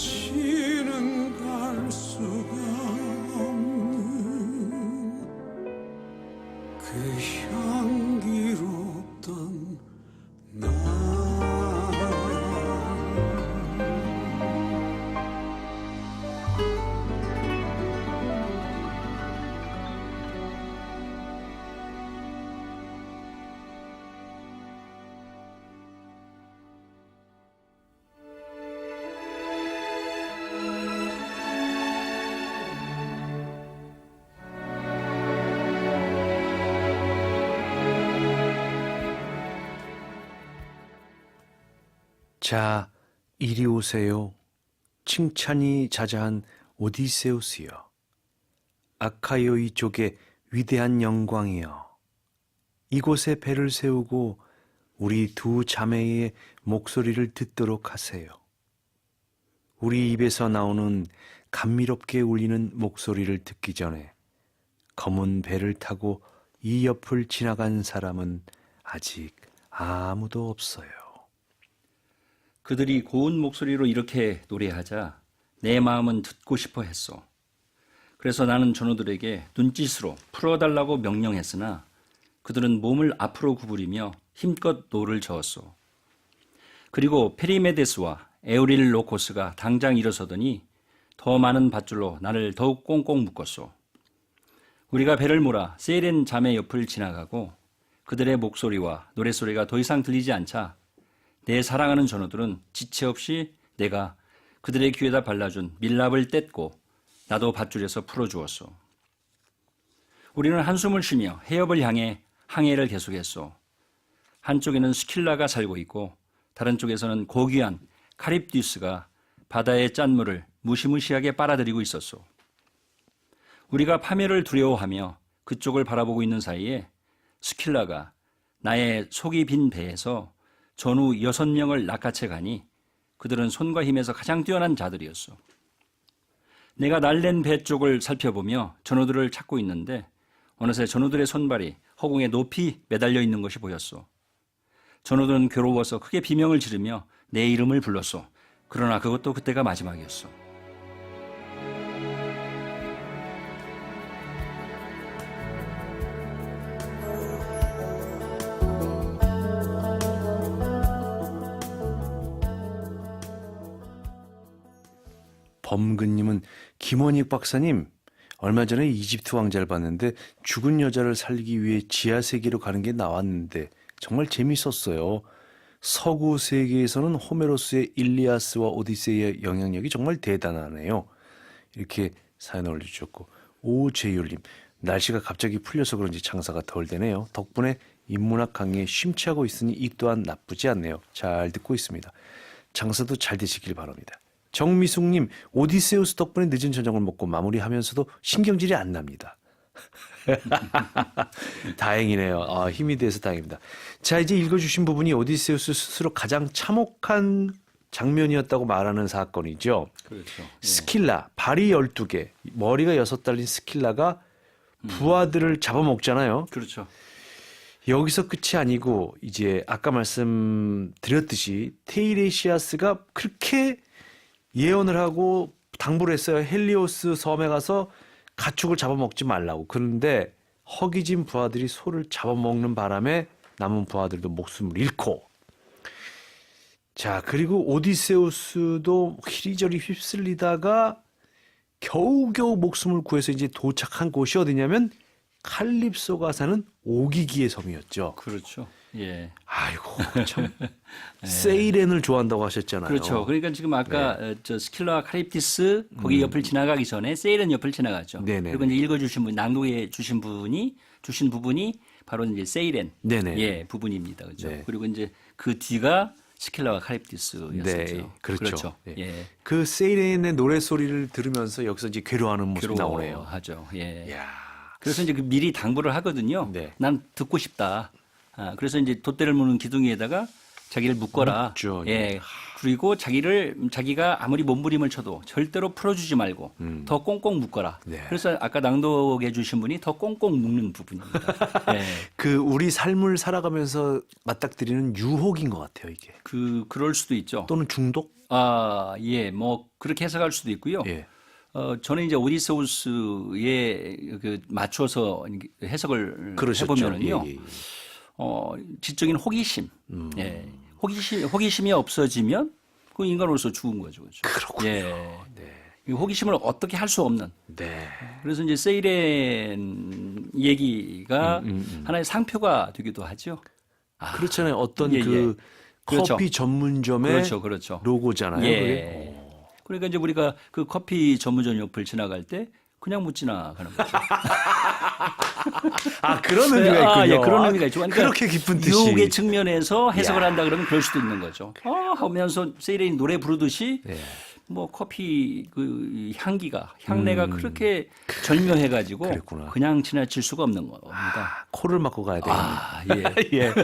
다시는 갈 수가 없는 그 향기롭던 날. 자, 이리 오세요. 칭찬이 자자한 오디세우스여. 아카이오이 쪽의 위대한 영광이여. 이곳에 배를 세우고 우리 두 자매의 목소리를 듣도록 하세요. 우리 입에서 나오는 감미롭게 울리는 목소리를 듣기 전에 검은 배를 타고 이 옆을 지나간 사람은 아직 아무도 없어요. 그들이 고운 목소리로 이렇게 노래하자 내 마음은 듣고 싶어 했소. 그래서 나는 전우들에게 눈짓으로 풀어달라고 명령했으나 그들은 몸을 앞으로 구부리며 힘껏 노를 저었소. 그리고 페리메데스와 에우릴 로코스가 당장 일어서더니 더 많은 밧줄로 나를 더욱 꽁꽁 묶었소. 우리가 배를 몰아 세이렌 자매 옆을 지나가고 그들의 목소리와 노랫소리가 더 이상 들리지 않자 내 사랑하는 전우들은 지체 없이 내가 그들의 귀에다 발라준 밀랍을 뗐고 나도 밧줄에서 풀어주었소. 우리는 한숨을 쉬며 해협을 향해 항해를 계속했소. 한쪽에는 스킬라가 살고 있고 다른 쪽에서는 고귀한 카립디우스가 바다의 짠물을 무시무시하게 빨아들이고 있었소. 우리가 파멸을 두려워하며 그쪽을 바라보고 있는 사이에 스킬라가 나의 속이 빈 배에서 전후 6명을 낚아채 가니 그들은 손과 힘에서 가장 뛰어난 자들이었소. 내가 날랜 배 쪽을 살펴보며 전우들을 찾고 있는데 어느새 전우들의 손발이 허공에 높이 매달려 있는 것이 보였소. 전우들은 괴로워서 크게 비명을 지르며 내 이름을 불렀소. 그러나 그것도 그때가 마지막이었소. 범근님은 김원익 박사님, 얼마 전에 이집트 왕자를 봤는데 죽은 여자를 살리기 위해 지하 세계로 가는 게 나왔는데 정말 재밌었어요. 서구 세계에서는 호메로스의 일리아스와 오디세이의 영향력이 정말 대단하네요. 이렇게 사연 올려주셨고, 오재율님, 날씨가 갑자기 풀려서 그런지 장사가 덜 되네요. 덕분에 인문학 강의에 심취하고 있으니 이 또한 나쁘지 않네요. 잘 듣고 있습니다. 장사도 잘 되시길 바랍니다. 정미숙님, 오디세우스 덕분에 늦은 저녁을 먹고 마무리하면서도 신경질이 안 납니다. 다행이네요. 아, 힘이 돼서 다행입니다. 자, 이제 읽어주신 부분이 오디세우스 스스로 가장 참혹한 장면이었다고 말하는 사건이죠. 그렇죠. 스킬라, 발이 12개, 머리가 6 달린 스킬라가 부하들을 잡아먹잖아요. 그렇죠. 여기서 끝이 아니고 이제 아까 말씀드렸듯이 테이레시아스가 그렇게 예언을 하고 당부를 했어요. 헬리오스 섬에 가서 가축을 잡아먹지 말라고. 그런데 허기진 부하들이 소를 잡아먹는 바람에 남은 부하들도 목숨을 잃고, 자, 그리고 오디세우스도 이리저리 휩쓸리다가 겨우겨우 목숨을 구해서 이제 도착한 곳이 어디냐면 칼립소가 사는 오기기의 섬이었죠. 그렇죠. 예. 아이고, 참 세이렌을 좋아한다고 하셨잖아요. 그렇죠. 그러니까 지금 아까 저 스킬라와 카립티스 거기 옆을 지나가기 전에 세이렌 옆을 지나갔죠. 네네. 그리고 이제 읽어주신 분, 낭독해 주신 부분이 바로 이제 세이렌 네네. 예 부분입니다. 그렇죠. 네. 그리고 이제 그 뒤가 스킬라와 카립티스였었죠. 네, 그렇죠. 네. 예. 그 세이렌의 노래 소리를 들으면서 여기서 이제 괴로워하는 모습이 나오네요. 하죠. 예. 이야. 그래서 이제 그 미리 당부를 하거든요. 네. 난 듣고 싶다. 그래서 이제 돛대를 무는 기둥이에다가 자기를 묶어라. 묶죠. 예. 그리고 자기가 아무리 몸부림을 쳐도 절대로 풀어주지 말고 더 꽁꽁 묶어라. 네. 그래서 아까 낭독해 주신 분이 더 꽁꽁 묶는 부분입니다. 예. 그 우리 삶을 살아가면서 맞닥뜨리는 유혹인 것 같아요, 이게. 그럴 수도 있죠. 또는 중독? 아, 예. 뭐 그렇게 해석할 수도 있고요. 예. 저는 이제 오디세우스에 그 맞춰서 해석을 그러셨죠. 해보면은요. 예, 예, 예. 지적인 호기심. 예. 호기심이 없어지면 그 인간으로서 죽은 거죠. 그렇죠? 그렇군요. 예. 이 호기심을 어떻게 할 수 없는. 네. 그래서 이제 세이렌 얘기가 하나의 상표가 되기도 하죠. 그렇잖아요. 어떤 예, 그 예. 그렇죠. 커피 전문점의 그렇죠. 로고잖아요. 예. 그게. 그러니까 이제 우리가 그 커피 전문점 옆을 지나갈 때 그냥 못 지나가는 거죠. 아, 그런 의미가 있군요. 예, 그런 의미가 있죠. 그러니까 그렇게 깊은 뜻이. 유혹의 측면에서 해석을 야. 한다 그러면 그럴 수도 있는 거죠. 하면서 세이렌이 노래 부르듯이 예. 뭐 커피 그 향내가 그렇게 절묘해가지고 그랬구나. 그냥 지나칠 수가 없는 겁니다. 코를 막고 가야 되겠네. 아, 예. 예.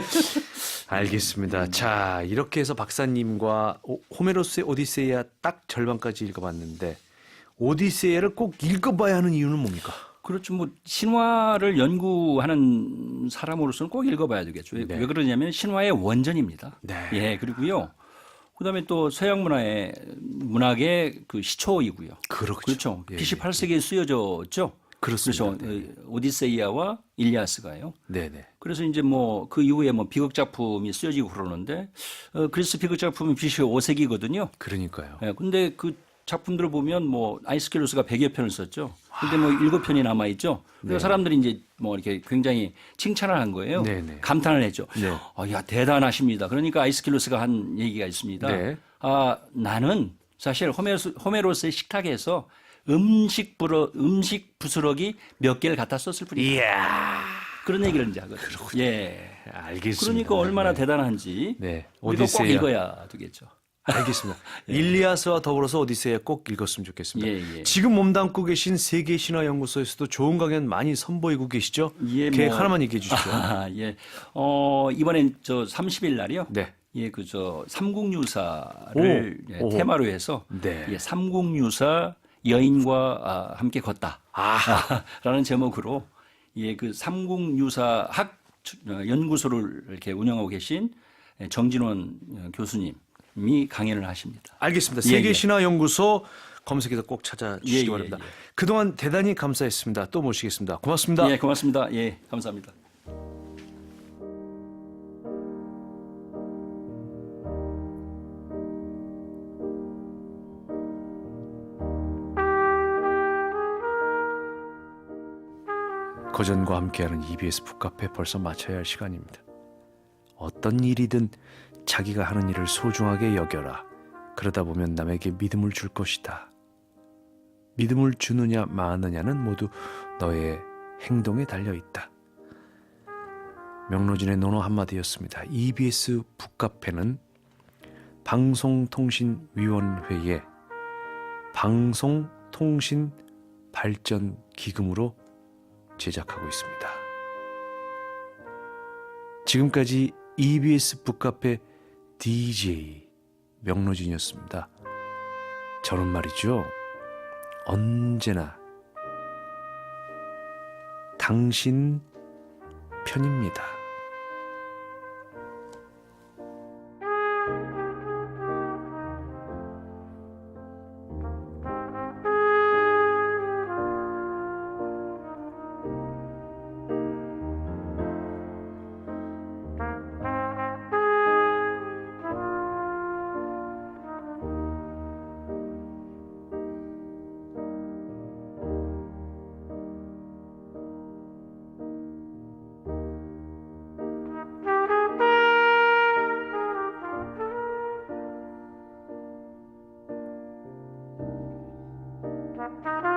알겠습니다. 자, 이렇게 해서 박사님과 호메로스의 오디세이아 딱 절반까지 읽어봤는데 오디세이아를 꼭 읽어봐야 하는 이유는 뭡니까? 그렇죠. 뭐 신화를 연구하는 사람으로서는 꼭 읽어봐야 되겠죠. 네. 왜 그러냐면 신화의 원전입니다. 네. 예, 그리고요. 그다음에 또 서양 문학의 그 시초이고요. 그렇죠. 예, BC 8세기에 쓰여졌죠. 그렇습니다. 그래서 오디세이아와 일리아스가요. 네네. 그래서 이제 뭐 그 이후에 뭐 비극 작품이 쓰여지고 그러는데 그리스 비극 작품은 BC 5세기거든요. 그러니까요. 예, 근데 그 작품들을 보면 뭐 아이스킬로스가 100여 편을 썼죠. 근데 뭐 7편이 남아 있죠. 그래서 사람들이 이제 뭐 이렇게 굉장히 칭찬을 한 거예요. 네네. 감탄을 했죠. 네. 야, 대단하십니다. 그러니까 아이스킬로스가 한 얘기가 있습니다. 네. 나는 사실 호메로스의 식탁에서 음식 부스러기 몇 개를 갖다 썼을 뿐이다. 이야. 그런 얘기를 이제 하거든요. 예. 알겠습니다. 그러니까 얼마나 네. 대단한지 네. 우리가 꼭 오디세이아. 읽어야 되겠죠. 알겠습니다. 일리아스와 더불어서 오디세이아 꼭 읽었으면 좋겠습니다. 예, 예. 지금 몸담고 계신 세계신화연구소에서도 좋은 강연 많이 선보이고 계시죠? 예, 계획 뭐- 하나만 얘기해 주십시오. 예. 이번엔 저 30일 날이요. 네. 예, 삼국유사를 예, 오. 테마로 해서 네. 예, 삼국유사 여인과 함께 걷다. 라는 제목으로 예, 그 삼국유사학 연구소를 이렇게 운영하고 계신 정진원 교수님이 강연을 하십니다. 알겠습니다. 예, 세계신화연구소 검색해서 꼭 찾아주시기 예, 예, 바랍니다. 예. 그동안 대단히 감사했습니다. 또 모시겠습니다. 고맙습니다. 예, 고맙습니다. 예, 감사합니다. 거전과 함께하는 EBS 북카페 벌써 마쳐야 할 시간입니다. 어떤 일이든 자기가 하는 일을 소중하게 여겨라. 그러다 보면 남에게 믿음을 줄 것이다. 믿음을 주느냐 마느냐는 모두 너의 행동에 달려있다. 명로진의 논어 한마디였습니다. EBS 북카페는 방송통신위원회의 방송통신발전기금으로 제작하고 있습니다. 지금까지 EBS 북카페 DJ 명로진이었습니다. 저는 말이죠, 언제나 당신 편입니다. Thank you.